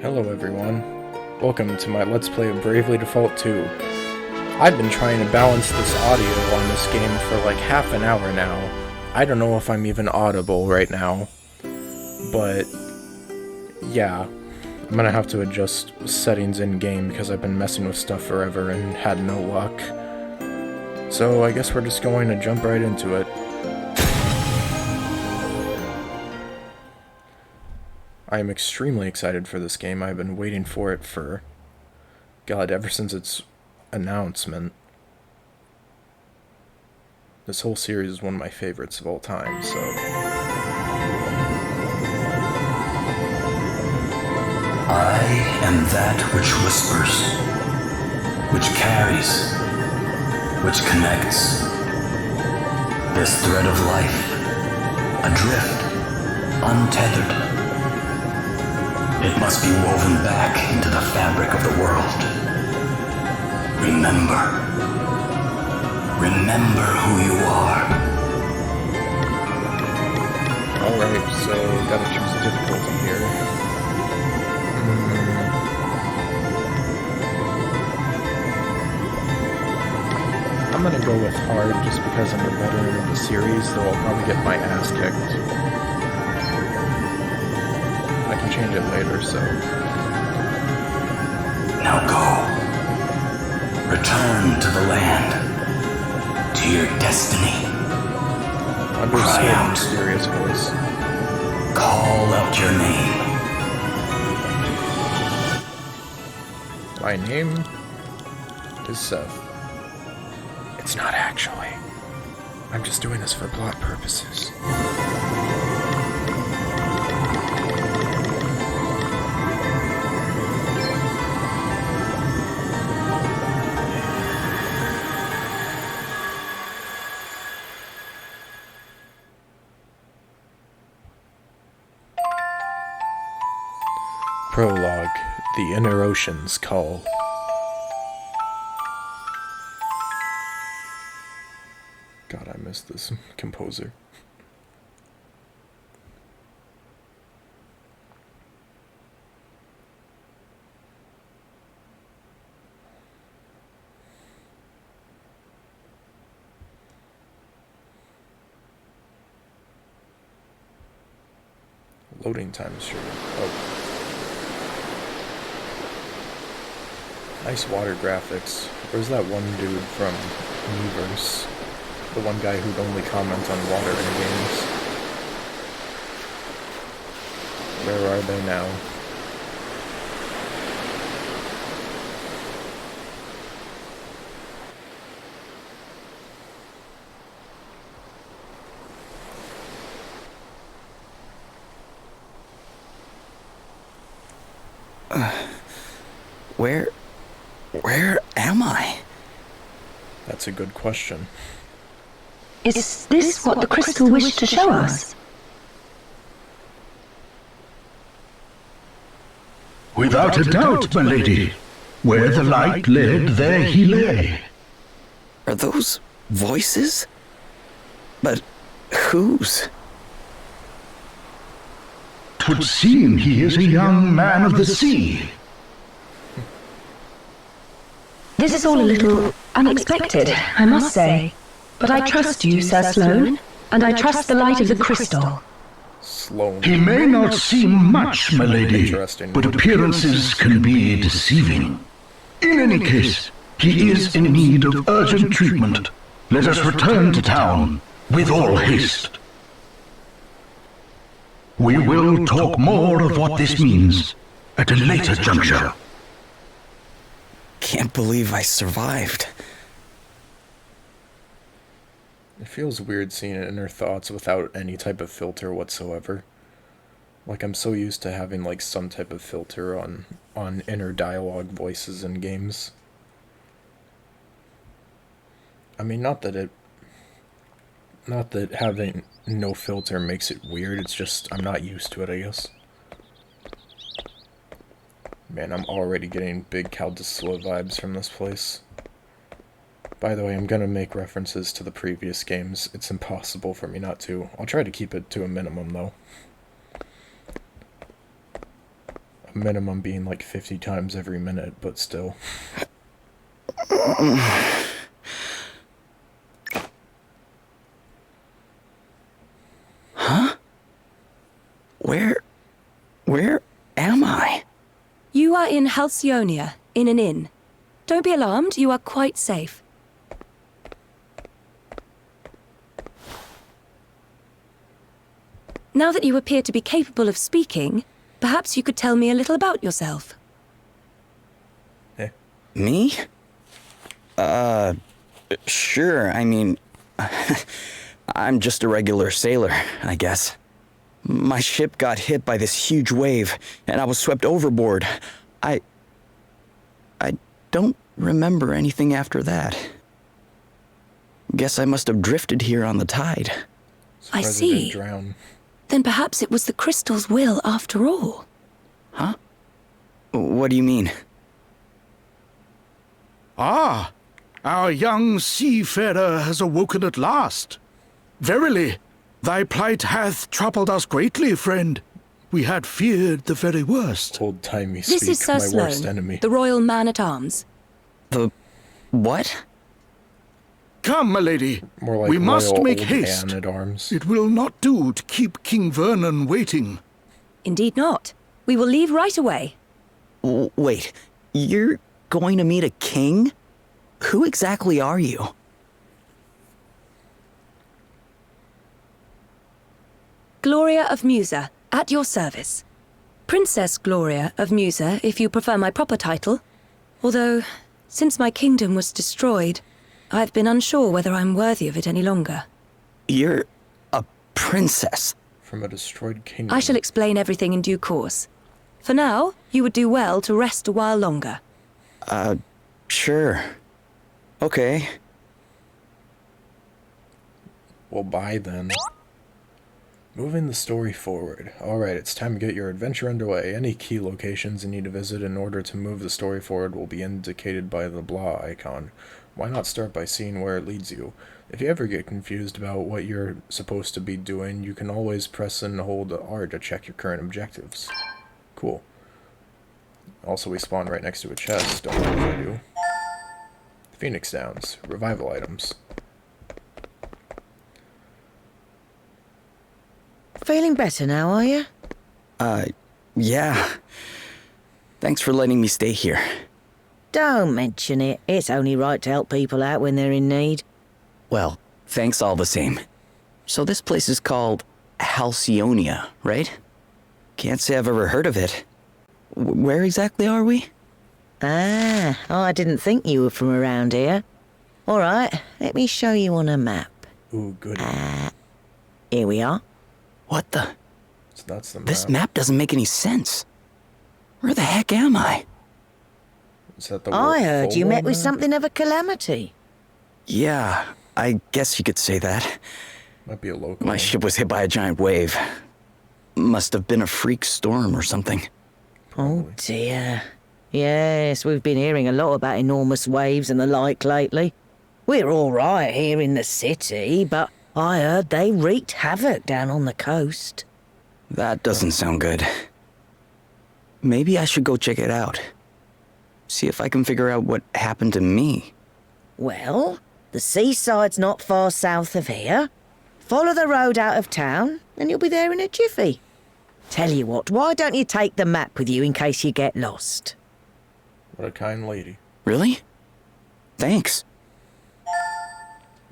Hello everyone, welcome to my Let's Play of Bravely Default 2. I've been trying to balance this audio on this game for like half an hour now. I don't know if I'm even audible right now, but yeah, I'm gonna have to adjust settings in-game because I've been messing with stuff forever and had no luck. So I guess we're just going to jump right into it. I am extremely excited for this game. I've been waiting for it for, God, ever since its announcement. This whole series is one of my favorites of all time, so... I am that which whispers, which carries, which connects. This thread of life, adrift, untethered. It must be woven back into the fabric of the world. Remember. Remember who you are. Alright, so gotta choose difficulty here. I'm gonna go with hard just because I'm a veteran of the series, though I'll probably get my ass kicked. I can change it later, so... Now go. Return to the land. To your destiny. Understood, mysterious voice. Call out your name. My name is Seth. It's not actually. I'm just doing this for plot purposes. Prologue, The Inner Oceans Call. God, I miss this composer. Loading time is short. Oh. Nice water graphics. Where's that one dude from Universe? The one guy who'd only comment on water in games. Where are they now? Where am I? That's a good question. Is this what the crystal wished to show us? Without a doubt, my lady. Where the light led, there he lay. Are those voices? But whose? 'Twould seem he is a young man of the sea. This is all a little unexpected, I must say. But I trust you, Sir Sloane, and I trust the light of the crystal. Sloane. He may not seem much, my lady, but appearances can be deceiving. In any case, he is in need of urgent treatment. Let us return to town with all haste. We will talk more of what this means at a later juncture. Can't believe I survived. It feels weird seeing inner thoughts without any type of filter whatsoever. Like, I'm so used to having, like, some type of filter on inner dialogue voices in games. I mean, not that having no filter makes it weird, it's just, I'm not used to it, I guess. Man, I'm already getting big Caldisla vibes from this place. By the way, I'm gonna make references to the previous games. It's impossible for me not to. I'll try to keep it to a minimum, though. Minimum being like 50 times every minute, but still. Huh? Where am I? You are in Halcyonia, in an inn. Don't be alarmed, you are quite safe. Now that you appear to be capable of speaking, perhaps you could tell me a little about yourself. Me? Sure, I mean... I'm just a regular sailor, I guess. My ship got hit by this huge wave, and I was swept overboard. I don't remember anything after that. Guess I must have drifted here on the tide. I see. Drown. Then perhaps it was the crystal's will after all. Huh? What do you mean? Ah, our young seafarer has awoken at last. Verily, thy plight hath troubled us greatly, friend. We had feared the very worst. Old-timey This speak, is Sir my worst Sloane, enemy. the Royal Man-at-Arms. The... what? Come, my lady. More like we must royal make old haste. man at arms. It will not do to keep King Vernon waiting. Indeed not. We will leave right away. Wait, you're going to meet a king? Who exactly are you? Gloria of Musa, at your service. Princess Gloria of Musa, if you prefer my proper title. Although, since my kingdom was destroyed, I've been unsure whether I'm worthy of it any longer. You're a princess. From a destroyed kingdom. I shall explain everything in due course. For now, you would do well to rest a while longer. Sure. Okay. Well, bye then. Moving the story forward. Alright, it's time to get your adventure underway. Any key locations you need to visit in order to move the story forward will be indicated by the blah icon. Why not start by seeing where it leads you? If you ever get confused about what you're supposed to be doing, you can always press and hold R to check your current objectives. Cool. Also, we spawn right next to a chest, don't mind if I do. Phoenix Downs. Revival items. Feeling better now, are you? Yeah. Thanks for letting me stay here. Don't mention it. It's only right to help people out when they're in need. Well, thanks all the same. So this place is called Halcyonia, right? Can't say I've ever heard of it. Where exactly are we? Ah, I didn't think you were from around here. All right, let me show you on a map. Ooh, good. Here we are. What the? So that's the map. This map doesn't make any sense. Where the heck am I? Is that the I heard you full met with map? something of a calamity. Yeah, I guess you could say that. Might be a local. My ship was hit by a giant wave. Must have been a freak storm or something. Oh dear. Yes, we've been hearing a lot about enormous waves and the like lately. We're all right here in the city, but I heard they wreaked havoc down on the coast. That doesn't sound good. Maybe I should go check it out. See if I can figure out what happened to me. Well, the seaside's not far south of here. Follow the road out of town, and you'll be there in a jiffy. Tell you what, why don't you take the map with you in case you get lost? What a kind lady. Really? Thanks.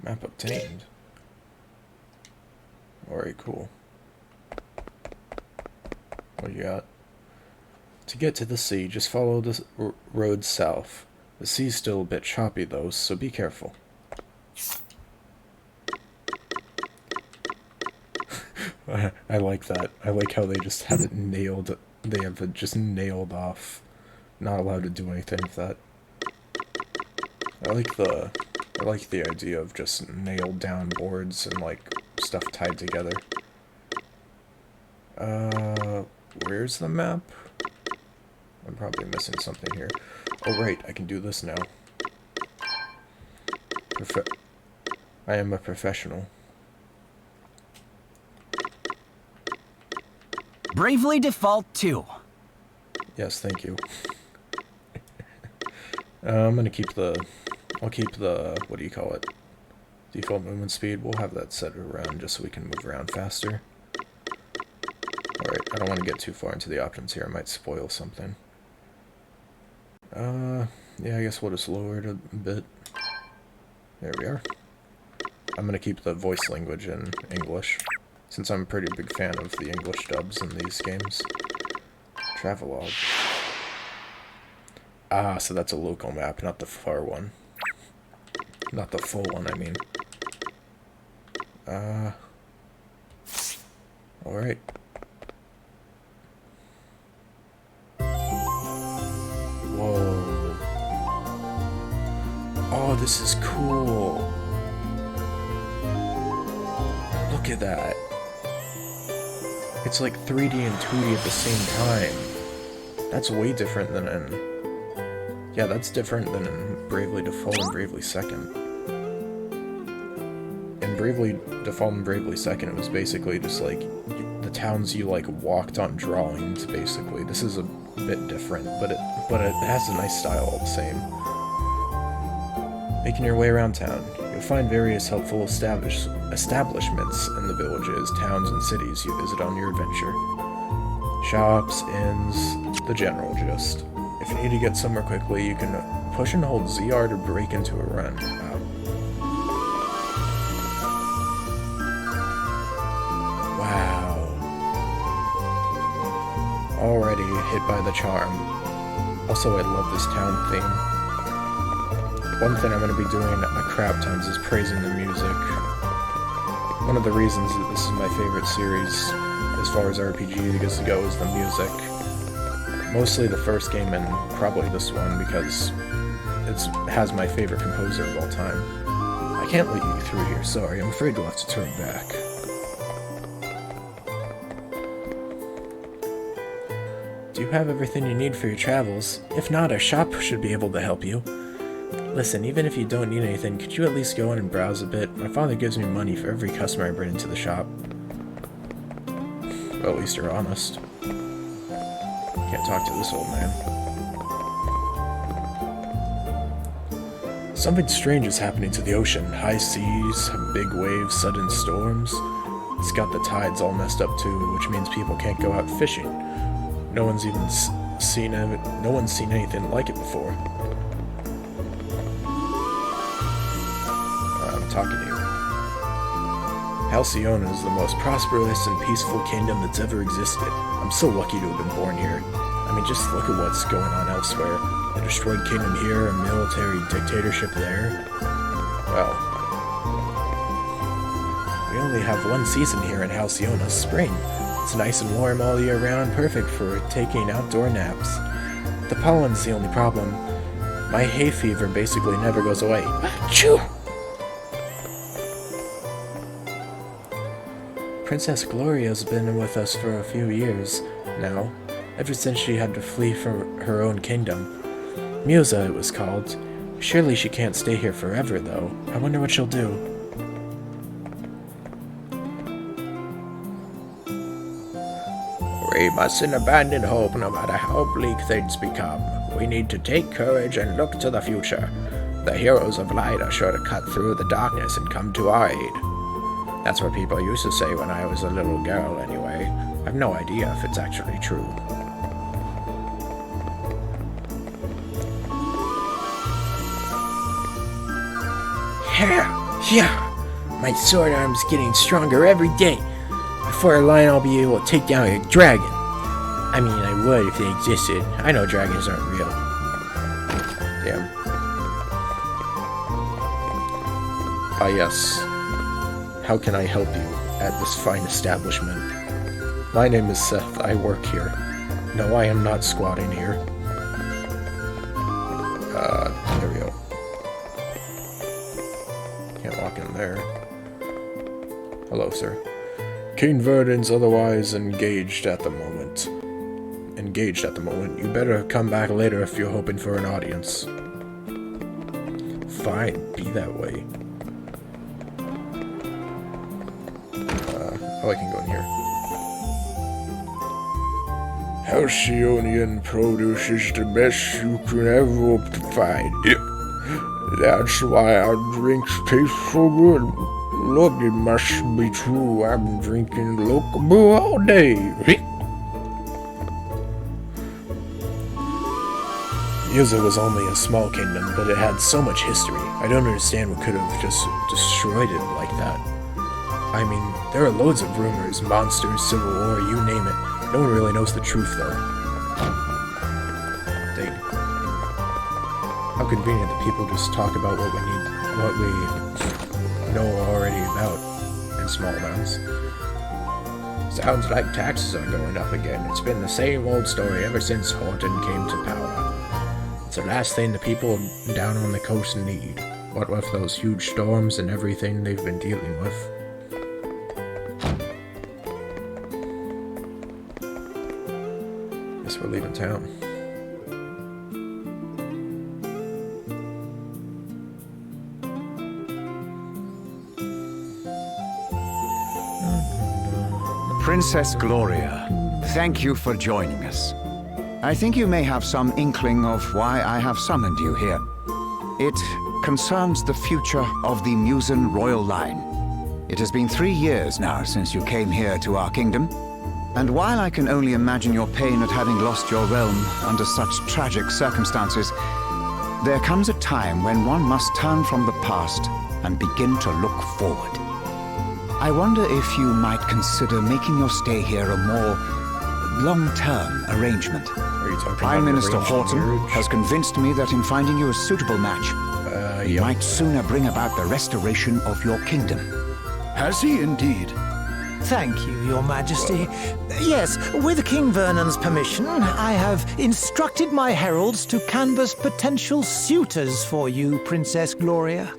Map obtained. Alright, cool. What you got? To get to the sea, just follow the road south. The sea's still a bit choppy though, so be careful. I like that. I like how they just have it nailed. They have it just nailed off. Not allowed to do anything with that. I like the idea of just nailed down boards and like stuff tied together. Where's the map? I'm probably missing something here. Oh right, I can do this now. I am a professional. Bravely Default 2. Yes, thank you. I'm gonna keep the... I'll keep the... what do you call it? Default movement speed. We'll have that set around just so we can move around faster. Alright, I don't want to get too far into the options here. I might spoil something. Yeah, I guess we'll just lower it a bit. There we are. I'm gonna keep the voice language in English, since I'm a pretty big fan of the English dubs in these games. Travelogue. Ah, so that's a local map, not the far one. Not the full one, I mean. Alright. Whoa. Oh, this is cool. Look at that. It's like 3D and 2D at the same time. That's way different than in... Yeah, that's different than in Bravely Default and Bravely Second. In Bravely Default and Bravely Second, it was basically just like the towns you like walked on drawings, basically. This is a bit different, but it has a nice style all the same. Making your way around town, you'll find various helpful establishments in the villages, towns, and cities you visit on your adventure. Shops, inns, the general gist. If you need to get somewhere quickly, you can push and hold ZR to break into a run. Wow. Already hit by the charm. Also, I love this town theme. One thing I'm going to be doing a crap tons is praising the music. One of the reasons that this is my favorite series, as far as RPG go, is the music. Mostly the first game and probably this one because it has my favorite composer of all time. I can't let you through here, sorry. I'm afraid you'll have to turn back. Do you have everything you need for your travels? If not, our shop should be able to help you. Listen, even if you don't need anything, could you at least go in and browse a bit? My father gives me money for every customer I bring into the shop. Well, at least you're honest. Can't talk to this old man. Something strange is happening to the ocean. High seas, big waves, sudden storms. It's got the tides all messed up too, which means people can't go out fishing. No one's seen anything like it before. I'm talking to you. Halcyona is the most prosperous and peaceful kingdom that's ever existed. I'm so lucky to have been born here. I mean, just look at what's going on elsewhere. A destroyed kingdom here, a military dictatorship there. Well, we only have one season here in Halcyona, spring. It's nice and warm all year round, perfect for taking outdoor naps. The pollen's the only problem. My hay fever basically never goes away. Achoo! Princess Gloria's been with us for a few years now, ever since she had to flee from her own kingdom. Musa, it was called. Surely she can't stay here forever, though. I wonder what she'll do. We mustn't abandon hope, no matter how bleak things become. We need to take courage and look to the future. The heroes of light are sure to cut through the darkness and come to our aid. That's what people used to say when I was a little girl, anyway. I've no idea if it's actually true. Yeah, my sword arm's getting stronger every day. Before long, I'll be able to take down a dragon. I mean, I would if they existed. I know dragons aren't real. Damn. Ah, yes. How can I help you at this fine establishment? My name is Seth. I work here. No, I am not squatting here. There we go. Can't walk in there. Hello, sir. King Verdon's otherwise engaged at the moment. You better come back later if you're hoping for an audience. Fine, be that way. Oh, I can go in here. Halcyonian produce is the best you can ever hope to find. That's why our drinks taste so good. Look, it must be true. I've been drinking local brew all day. Musa was only a small kingdom, but it had so much history. I don't understand what could have just destroyed it like that. I mean, there are loads of rumors, monsters, civil war, you name it. No one really knows the truth, though. How convenient that people just talk about what we know already about in small amounts. Sounds like taxes are going up again. It's been the same old story ever since Horton came to power. It's the last thing the people down on the coast need. What with those huge storms and everything they've been dealing with. Guess we're leaving town. Princess Gloria, thank you for joining us. I think you may have some inkling of why I have summoned you here. It concerns the future of the Musan royal line. It has been 3 years now since you came here to our kingdom, and while I can only imagine your pain at having lost your realm under such tragic circumstances, there comes a time when one must turn from the past and begin to look forward. I wonder if you might consider making your stay here a more long-term arrangement. Are you talking Prime about Minister arranged Horton marriage? has convinced me that in finding you a suitable match, he yep. might sooner bring about the restoration of your kingdom. Has he indeed? Thank you, Your Majesty. Yes, with King Vernon's permission, I have instructed my heralds to canvass potential suitors for you, Princess Gloria.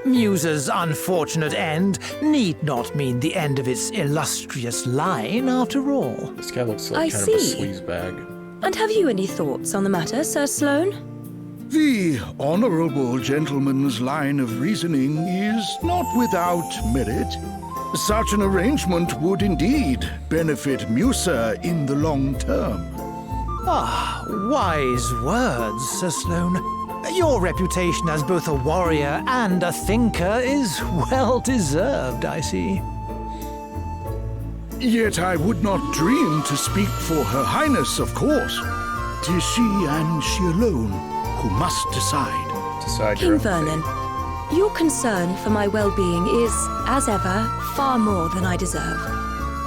Musa's unfortunate end need not mean the end of its illustrious line, after all. This guy looks I like kind of a see. sleazebag. And have you any thoughts on the matter, Sir Sloane? The honorable gentleman's line of reasoning is not without merit. Such an arrangement would indeed benefit Musa in the long term. Ah, wise words, Sir Sloane. Your reputation as both a warrior and a thinker is well deserved, I see. Yet I would not dream to speak for Her Highness, of course. 'Tis she and she alone who must decide. Decide your King own Vernon, fate. your concern for my well-being is, as ever, far more than I deserve.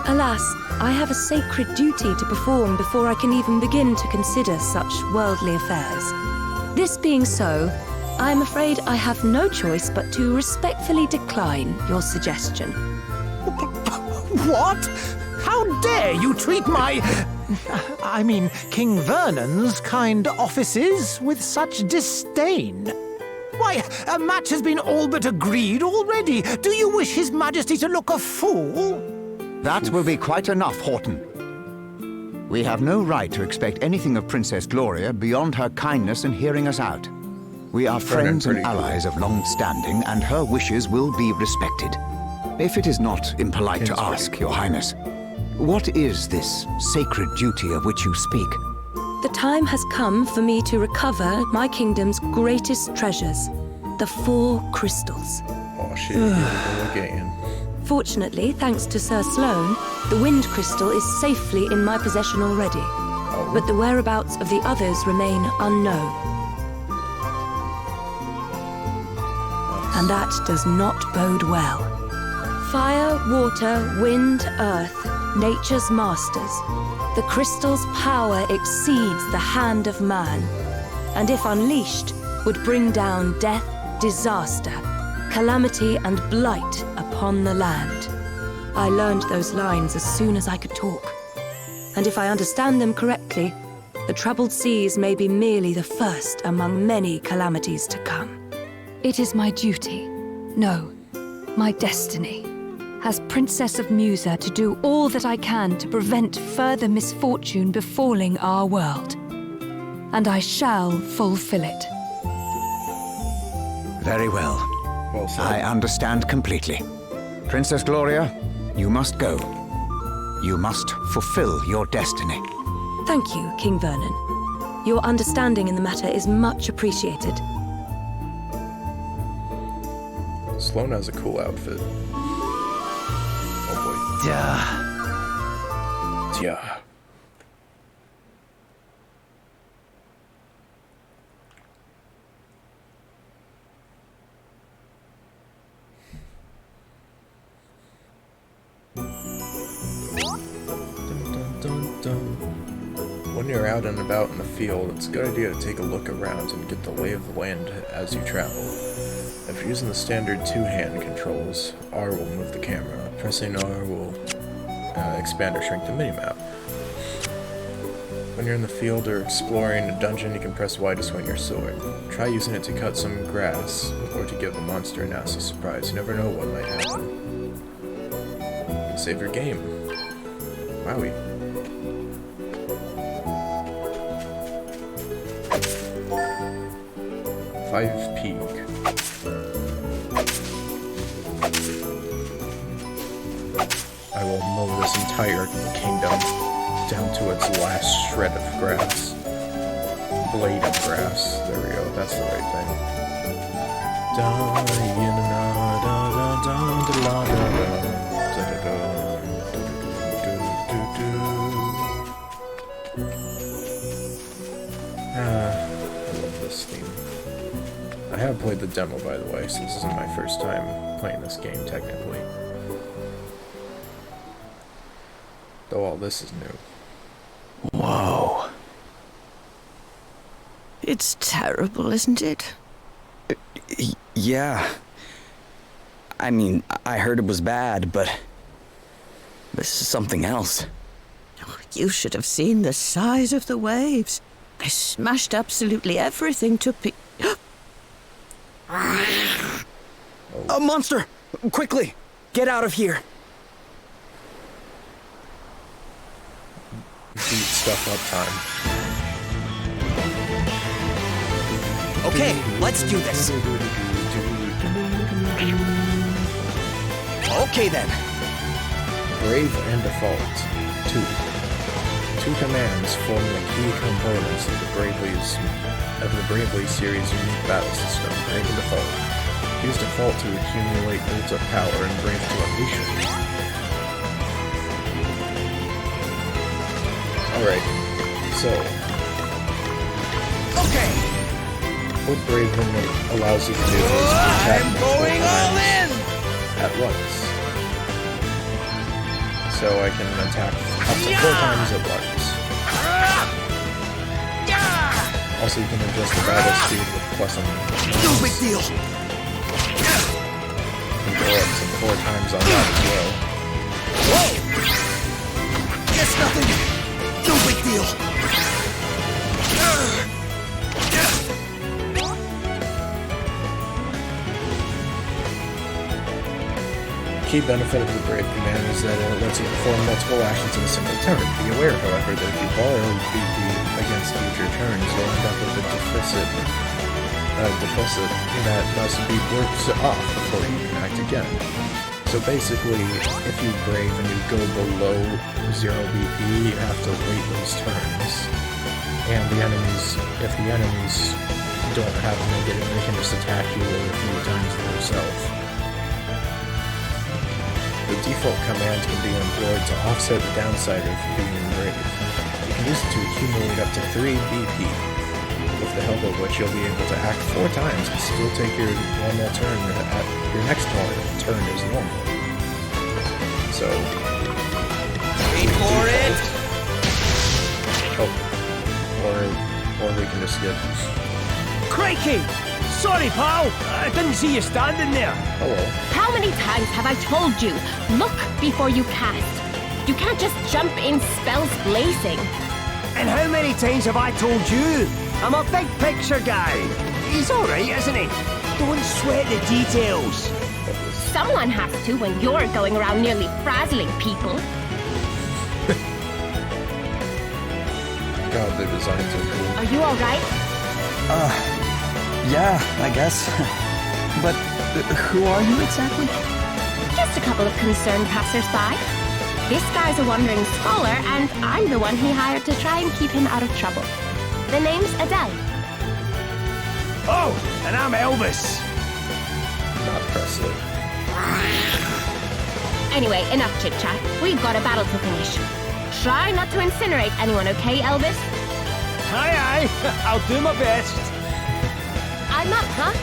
Alas, I have a sacred duty to perform before I can even begin to consider such worldly affairs. This being so, I am afraid I have no choice but to respectfully decline your suggestion. What? How dare you treat King Vernon's kind offices with such disdain? Why, a match has been all but agreed already. Do you wish His Majesty to look a fool? That will be quite enough, Horton. We have no right to expect anything of Princess Gloria beyond her kindness in hearing us out. We are friends and allies of long standing, and her wishes will be respected. If it is not impolite to ask, Your Highness, what is this sacred duty of which you speak? The time has come for me to recover my kingdom's greatest treasures, the 4 crystals. Oh shit, here we go again. Fortunately, thanks to Sir Sloane, the wind crystal is safely in my possession already. But the whereabouts of the others remain unknown. And that does not bode well. Fire, water, wind, earth, nature's masters. The crystal's power exceeds the hand of man, and if unleashed, would bring down death, disaster, calamity and blight upon the land. I learned those lines as soon as I could talk. And if I understand them correctly, the troubled seas may be merely the first among many calamities to come. It is my duty, no, my destiny, as Princess of Musa, to do all that I can to prevent further misfortune befalling our world. And I shall fulfill it. Very well. Well said. I understand completely. Princess Gloria, you must go. You must fulfill your destiny. Thank you, King Vernon. Your understanding in the matter is much appreciated. Sloane has a cool outfit. Oh boy. Yeah. When you're out and about in the field, it's a good idea to take a look around and get the lay of the land as you travel. If you're using the standard two-hand controls, R will move the camera. Pressing R will expand or shrink the minimap. When you're in the field or exploring a dungeon, you can press Y to swing your sword. Try using it to cut some grass, or to give a monster a nasty surprise. You never know what might happen. You can save your game. Wowie. Five Peak. I will mow this entire kingdom down to its last shred of grass. Blade of grass. There we go. That's the right thing. I love this theme. I have played the demo, by the way, so this isn't my first time playing this game, technically. Though all this is new. Whoa. It's terrible, isn't it? Yeah. I mean, I heard it was bad, but this is something else. You should have seen the size of the waves. They smashed absolutely everything to A monster! Quickly! Get out of here! Beat stuff up time. Okay, let's do this. Okay then. Brave and Default. 2. Two commands form the key components of the Bravely series' unique battle system, Brave and Default. Use Default to accumulate built up power and Brave to unleash it. Alright, so... Okay! What Brave allows you to do is attack multiple times at once. So I can attack up to 4 times at once. Also, you can adjust the battle speed with plus and minus. No big deal! You can go up to 4 times on that as well. Whoa! Guess nothing! No big deal! The key benefit of the Brave command is that it lets you perform multiple actions in a single turn. Be aware, however, that if you borrow BP against future turns, you'll end up with a deficit that must be worked off before you can act again. So basically, if you Brave and you go below 0 BP, you have to wait those turns. And if the enemies don't have negative, they can just attack you a few times themselves. The default command can be employed to offset the downside of being Brave. You can use it to accumulate up to 3 BP, with the help of which you'll be able to act 4 times and still take your normal turn at your next turn is normal. So... Wait for it! Oh. Or we can just get... Crikey! Sorry, pal. I didn't see you standing there. Hello. How many times have I told you? Look before you cast. You can't just jump in spells blazing. And how many times have I told you? I'm a big picture guy. He's alright, isn't he? Don't sweat the details. Someone has to when you're going around nearly frazzling people. God, the designs are cool. Are you alright? Yeah, I guess. But who are you exactly? Just a couple of concerned passers-by. This guy's a wandering scholar, and I'm the one he hired to try and keep him out of trouble. The name's Adele. Oh, and I'm Elvis. Not Presley. Anyway, enough chit-chat. We've got a battle to finish. Try not to incinerate anyone, okay, Elvis? Aye, aye. I'll do my best. I'm up, huh?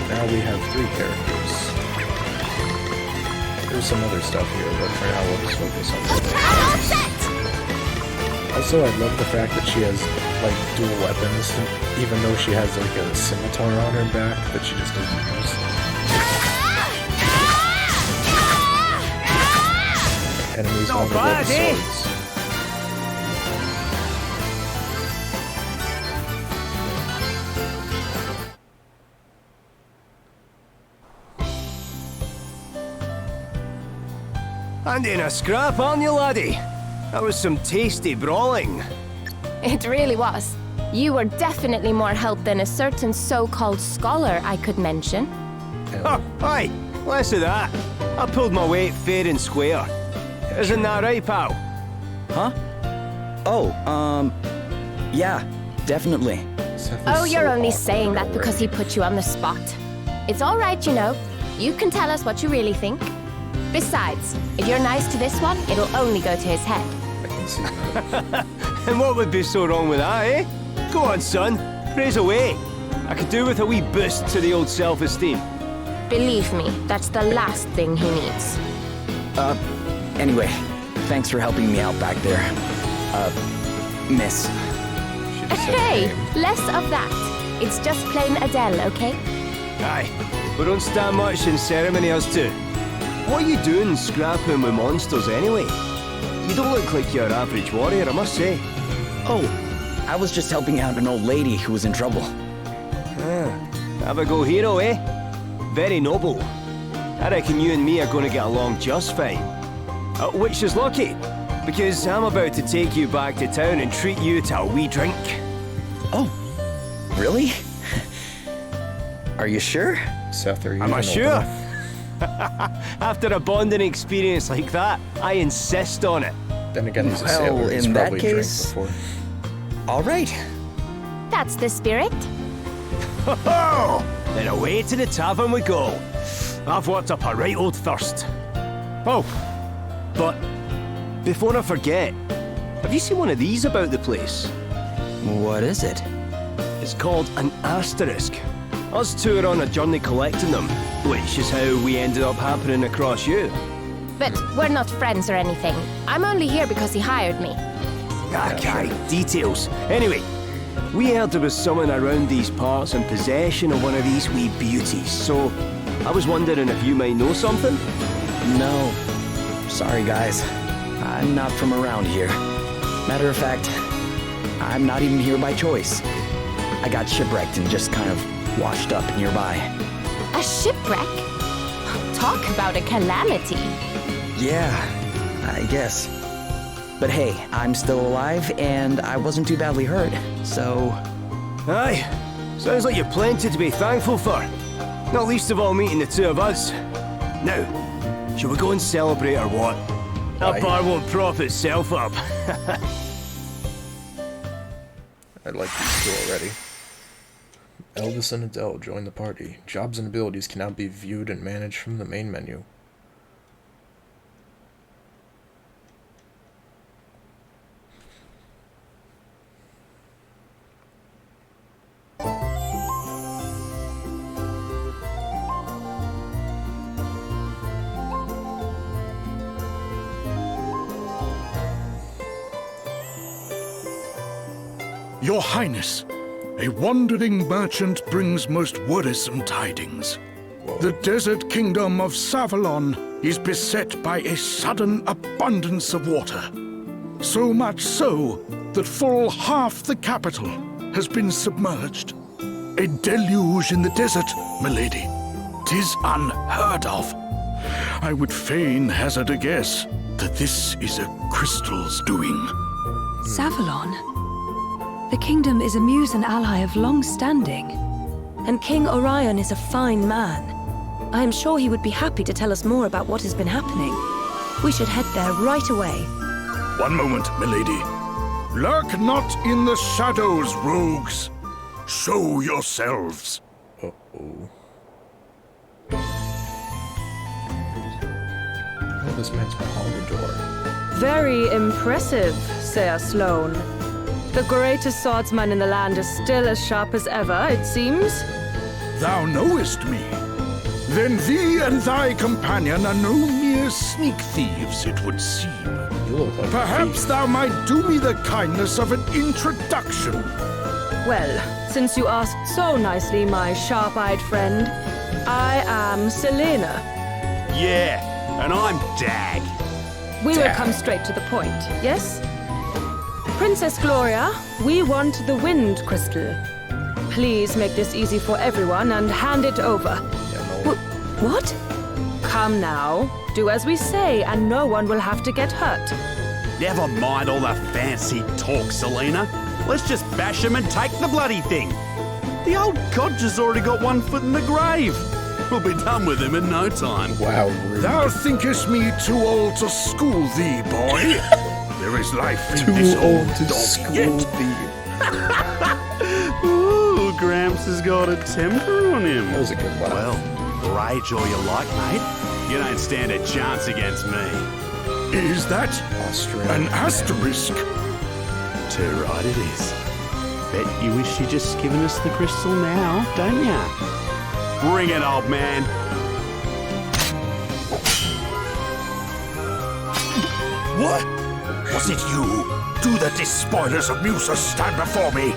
Now we have 3 characters. There's some other stuff here, but for now we'll just focus on the Also, I love the fact that she has, like, dual weapons, even though she has, like, a scimitar on her back that she just doesn't use. Enemies on the web swords. And in a scrap, aren't you, laddie? That was some tasty brawling. It really was. You were definitely more help than a certain so-called scholar I could mention. Oh, aye, less of that. I pulled my weight fair and square. Isn't that right, pal? Huh? Oh, yeah, definitely. Oh, you're only saying that because he put you on the spot. It's all right, you know. You can tell us what you really think. Besides, if you're nice to this one, it'll only go to his head. I can see that. And what would be so wrong with that, eh? Go on, son. Praise away. I could do with a wee boost to the old self-esteem. Believe me, that's the last thing he needs. Anyway, thanks for helping me out back there. Miss. Hey, less of that. It's just plain Adele, okay? Aye, we don't stand much in ceremony, us two. What are you doing scrapping with monsters anyway? You don't look like your average warrior, I must say. Oh, I was just helping out an old lady who was in trouble. Have a go hero, eh? Very noble. I reckon you and me are going to get along just fine. Which is lucky, because I'm about to take you back to town and treat you to a wee drink. Oh, really? Are you sure? Seth, are you Am I even old sure? enough? After a bonding experience like that, I insist on it. Then again, he's a Well, sailor. He's in that probably drank case- before. All right. That's the spirit. Ho-ho! Then away to the tavern we go. I've worked up a right old thirst. Oh, but before I forget, have you seen one of these about the place? What is it? It's called an asterisk. Us two are on a journey collecting them, which is how we ended up happening across you. But we're not friends or anything. I'm only here because he hired me. Okay, details. Anyway, we heard there was someone around these parts in possession of one of these wee beauties, so I was wondering if you might know something? No. Sorry, guys. I'm not from around here. Matter of fact, I'm not even here by choice. I got shipwrecked and just kind of washed up nearby. A shipwreck? Talk about a calamity. Yeah, I guess. But hey, I'm still alive and I wasn't too badly hurt, so... Aye, sounds like you've plenty to be thankful for. Not least of all meeting the two of us. Now, shall we go and celebrate or what? That bar won't prop itself up. I like these two already. Elvis and Adele join the party. Jobs and abilities can now be viewed and managed from the main menu. Your Highness, a wandering merchant brings most worrisome tidings. The desert kingdom of Savalon is beset by a sudden abundance of water. So much so that full half the capital has been submerged. A deluge in the desert, milady. 'Tis unheard of. I would fain hazard a guess that this is a crystal's doing. Savalon? The kingdom is a muse and ally of long standing. And King Orion is a fine man. I am sure he would be happy to tell us more about what has been happening. We should head there right away. One moment, milady. Lurk not in the shadows, rogues. Show yourselves. Uh-oh. Oh, this man's behind the door. Very impressive, Sir Sloane. The greatest swordsman in the land is still as sharp as ever, it seems. Thou knowest me. Then thee and thy companion are no mere sneak thieves, it would seem. You look like Perhaps thou might do me the kindness of an introduction. Well, since you asked so nicely, my sharp-eyed friend, I am Selena. Yeah, and I'm Dag. We will come straight to the point, yes? Princess Gloria, we want the wind crystal. Please make this easy for everyone and hand it over. What? Come now. Do as we say, and no one will have to get hurt. Never mind all the fancy talk, Selena. Let's just bash him and take the bloody thing. The old codger's already got one foot in the grave. We'll be done with him in no time. Wow, rude. Thou thinkest me too old to school thee, boy? There is life in this old dog yet. Ooh, Gramps has got a temper on him. That was a good laugh. Well, rage all you like, mate. You don't stand a chance against me. Is that Australian an asterisk? Too right it is. Bet you wish you'd just given us the crystal now, don't ya? Bring it, old man. What? Was it you? Do the despoilers of Musa stand before me?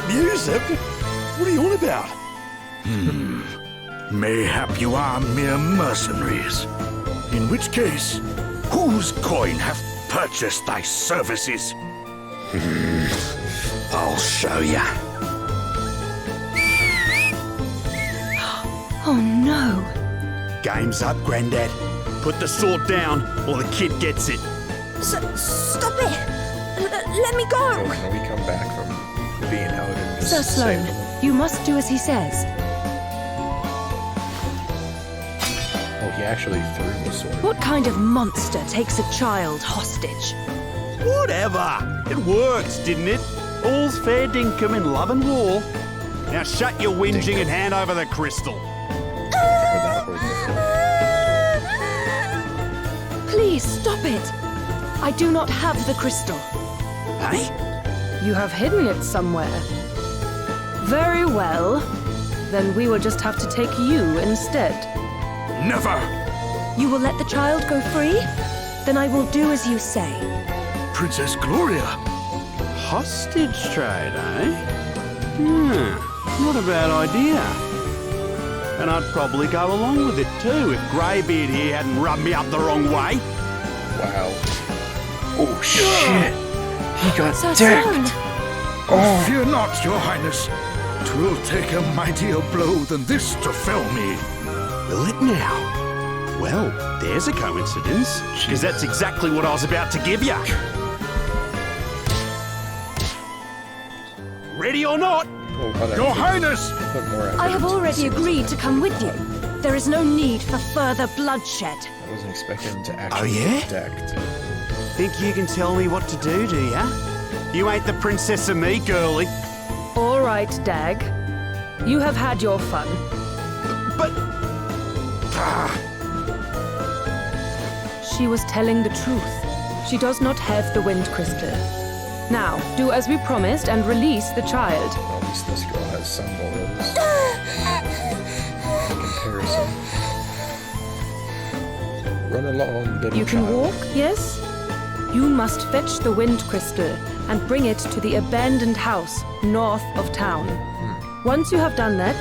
Musa? What are you on about? Mayhap you are mere mercenaries. In which case, whose coin hath purchased thy services? I'll show ya. Oh no. Game's up, Grandad. Put the sword down, or the kid gets it. Stop it! Let me go! So when we come back from being out and just Sir Sloane, you must do as he says. Oh, he actually threw the sword. What kind of monster takes a child hostage? Whatever. It worked, didn't it? All's fair dinkum in love and war. Now shut your whinging and hand over the crystal. Please stop it! I do not have the crystal. Hey? You have hidden it somewhere. Very well. Then we will just have to take you instead. Never! You will let the child go free? Then I will do as you say. Princess Gloria! Hostage trade, eh? Not a bad idea. And I'd probably go along with it too if Greybeard here hadn't rubbed me up the wrong way. Wow. Oh shit! He got Sir decked! Sloane. Oh. Fear not, your highness. 'Twill take a mightier blow than this to fell me. Will it now? Well, there's a coincidence, because that's exactly what I was about to give you. Ready or not? Oh, Your highness! I have already agreed to come with you. There is no need for further bloodshed. I wasn't expecting him to actually get decked. Think you can tell me what to do ya? You ain't the princess of me, girlie. All right, Dag. You have had your fun. But... She was telling the truth. She does not have the wind crystal. Now, do as we promised and release the child. Well, at least this girl has some morals. In comparison. Run along, little You can child. walk, yes? You must fetch the wind crystal and bring it to the abandoned house north of town. Once you have done that,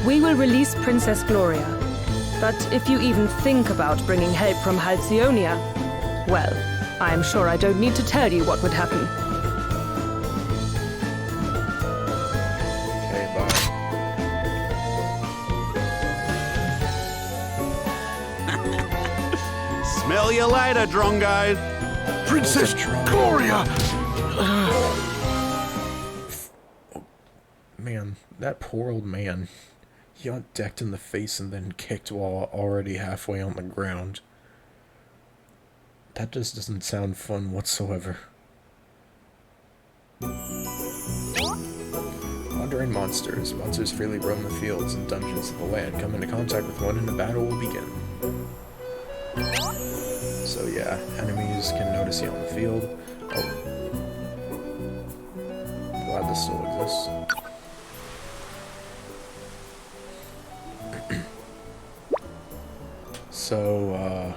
we will release Princess Gloria. But if you even think about bringing help from Halcyonia, well, I am sure I don't need to tell you what would happen. Okay, bye. Smell you later, Drongo. Princess Gloria! Man, that poor old man. He got decked in the face and then kicked while already halfway on the ground. That just doesn't sound fun whatsoever. Wandering monsters. Monsters freely roam the fields and dungeons of the land. Come into contact with one and the battle will begin. So yeah, enemies can notice you on the field. Oh. Glad this still exists. So,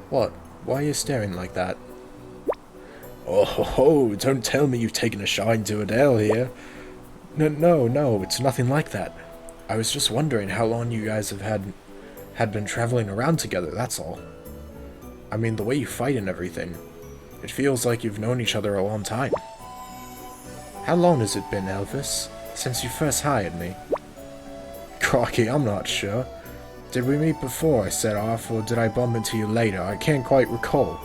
what? Why are you staring like that? Oh ho ho, don't tell me you've taken a shine to Adele here. No, it's nothing like that. I was just wondering how long you guys had been traveling around together, that's all. I mean, the way you fight and everything. It feels like you've known each other a long time. How long has it been, Elvis? Since you first hired me? Crocky, I'm not sure. Did we meet before I set off, or did I bump into you later? I can't quite recall.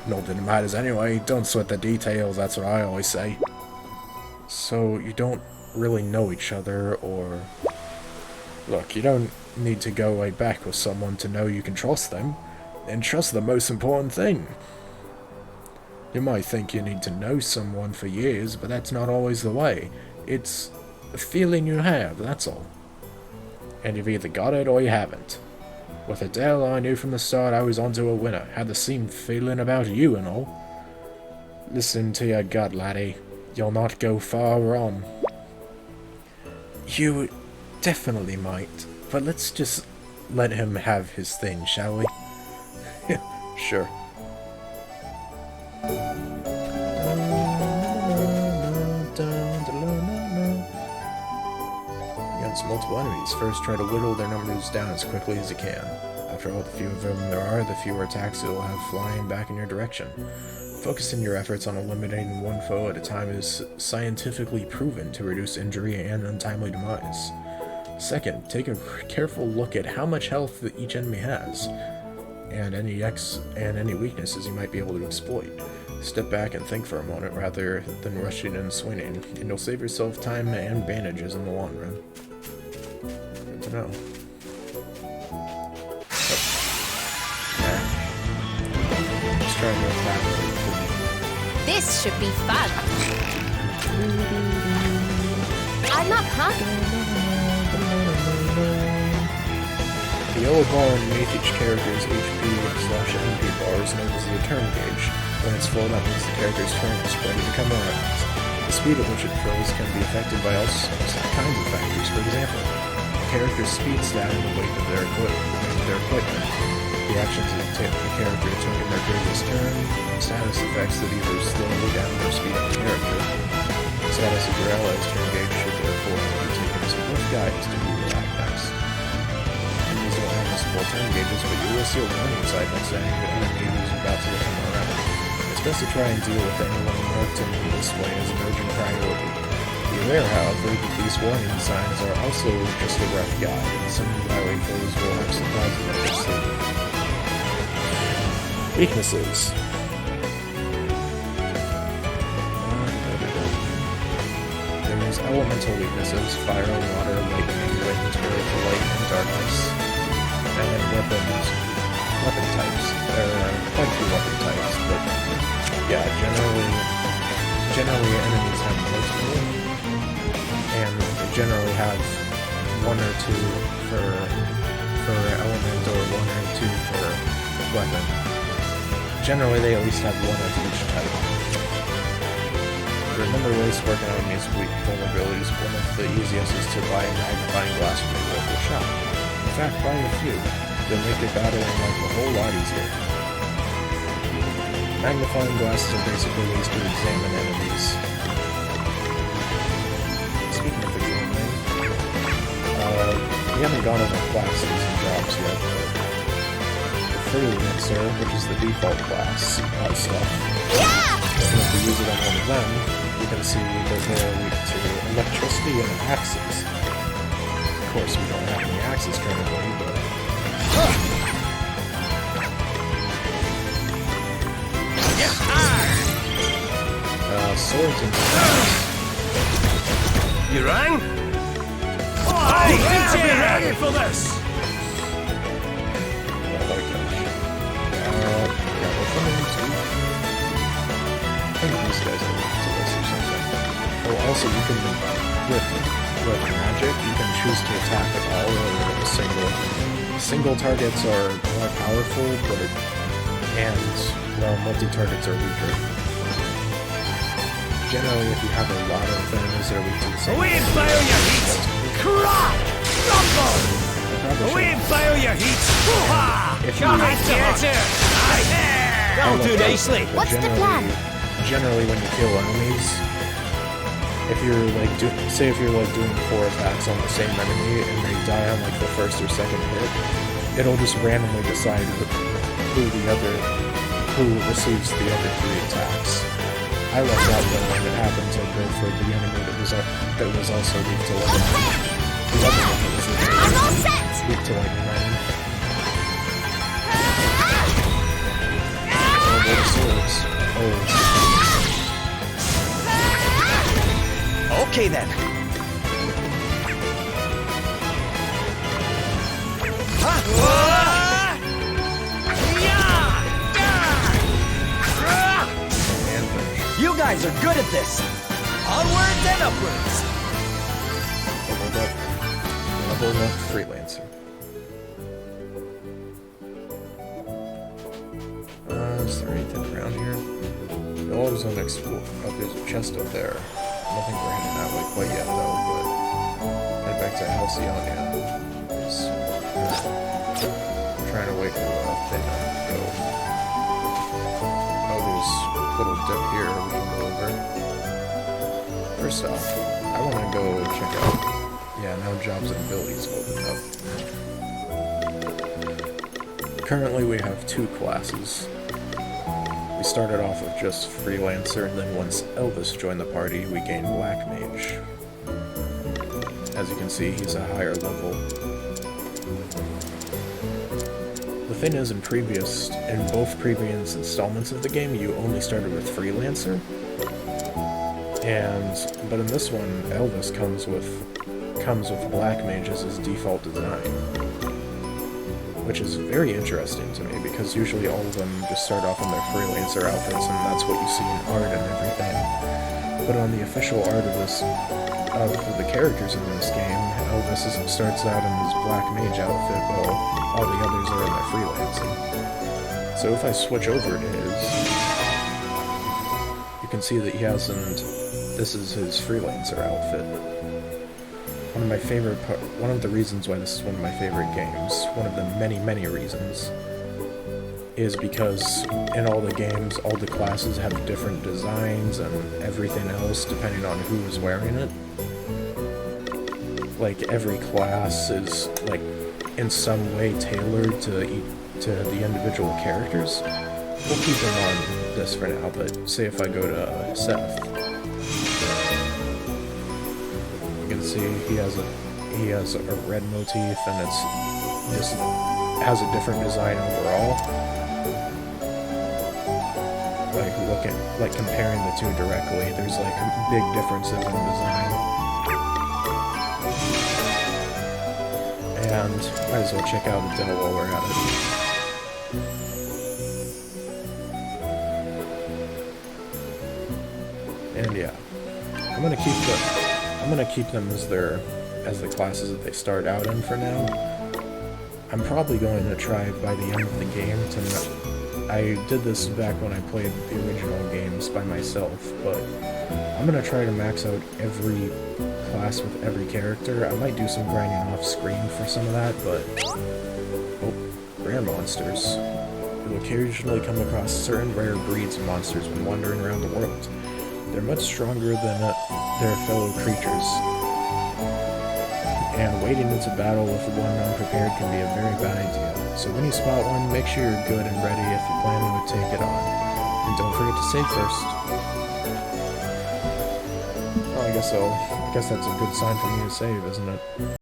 Not that it matters anyway. Don't sweat the details, that's what I always say. So, you don't really know each other, or... Look, you don't need to go way back with someone to know you can trust them. And trust's the most important thing. You might think you need to know someone for years, but that's not always the way. It's a feeling you have, that's all. And you've either got it or you haven't. With Adele, I knew from the start I was onto a winner. Had the same feeling about you and all. Listen to your gut, laddie. You'll not go far wrong. You definitely might. But let's just let him have his thing, shall we? Sure. Against multiple enemies, first try to whittle their numbers down as quickly as you can. After all, the fewer of them there are, the fewer attacks you'll have flying back in your direction. Focusing your efforts on eliminating one foe at a time is scientifically proven to reduce injury and untimely demise. Second, take a careful look at how much health each enemy has, and any weaknesses you might be able to exploit. Step back and think for a moment rather than rushing and swinging, and you'll save yourself time and bandages in the long run. Good to know. Let's try to attack. This should be fun. I'm not pumped. The yellow bar underneath each character's HP/MP bar is known as the turn gauge. When it's filled up, means the character's turn is ready to come around. The speed at which it fills can be affected by all kinds of factors. For example, a character's speed stat and the weight of their equipment, the actions that the character took in their previous turn, status effects that either slow down or speed up the character. The status of your allies' turn gauge should therefore be taken as a rough guide to who will act next. Enemies don't have multiple turn gauges, but you will see a warning sign next to any enemy who's about to come around. It's best to try and deal with anyone marked in this way as an urgent priority. Be aware, however, that these warning signs are also just a rough guide, and some highway foes will have surprises up their sleeve. Weaknesses. There's elemental weaknesses: fire, water, lightning, wind, earth, light, and darkness. And then weapon types. There are quite a few weapon types, but yeah, generally enemies have multiple, and they generally have one or two for element or one or two for weapon. Generally, they at least have one of each type. There are a number of ways to work on enemies' weak vulnerabilities. One of the easiest is to buy a magnifying glass from a local shop. In fact, buy a few. They'll make your battling life a whole lot easier. Magnifying glasses are basically ways to examine enemies. Speaking of examining, we haven't gone over classes and jobs yet, but the free elixir, which is the default class, has stuff. Yeah! And if we use it on one of them, you can see that they're weak to electricity and axes. Of course, we don't have any axes currently, but... Swords and spears. You rang? Oh, Be ready for this! I think these guys are linked to this or something. Oh, also you can, with magic, you can choose to attack at all or a single. Single targets are more powerful, well, multi-targets are weaker. Generally, if you have a lot of things that are weak to the same... We fail your heat! Crack! Rumble! We fail your heat! If you... That'll do nicely. What's the plan? Generally, when you kill enemies, if you're like say if you're like doing 4 attacks on the same enemy and they die on like the first or second hit, it'll just randomly decide who receives the other 3 attacks. I love that though when it happens. I go for the enemy that was also weak to lightning. The other one that was weak to lightning. Swords. Okay then. You guys are good at this. Onwards and upwards. Level up Freelancer. Is there anything around here? No, I was on explore. Oh, there's a chest up there. I don't think we're heading that way quite yet, though, but head back to Halcyonia. I'm trying to wait for the thing to go. Oh, there's a little dip here we can go over. First off, I want to go check out... Yeah, now jobs and abilities open up. Currently, we have 2 classes. We started off with just Freelancer, and then once Elvis joined the party, we gained Black Mage. As you can see, he's a higher level. The thing is, in both previous installments of the game, you only started with Freelancer. But in this one, Elvis comes with Black Mage as his default design. Which is very interesting to me, because usually all of them just start off in their Freelancer outfits, and that's what you see in art and everything. But on the official art of the characters in this game, Elvis starts out in his Black Mage outfit, while all the others are in their Freelancing. So if I switch over to his, you can see that this is his Freelancer outfit. One of the reasons why this is one of my favorite games, one of the many, many reasons, is because in all the games, all the classes have different designs and everything else depending on who is wearing it. Like, every class is, like, in some way tailored to the individual characters. We'll keep them on this for now, but say if I go to Seth, see he has a red motif, and it has a different design overall. Like comparing the two directly, there's like big differences in design. And might as well check out the demo while we're at it. And yeah, I'm gonna keep them as the classes that they start out in for now. I'm probably going to try by the end of the game to... I did this back when I played the original games by myself, but I'm going to try to max out every class with every character. I might do some grinding off screen for some of that, but... Oh, rare monsters. You'll occasionally come across certain rare breeds of monsters when wandering around the world. They're much stronger than their fellow creatures, and wading into battle with one unprepared can be a very bad idea. So when you spot one, make sure you're good and ready if you're planning to take it on. And don't forget to save first. Well, I guess that's a good sign for me to save, isn't it?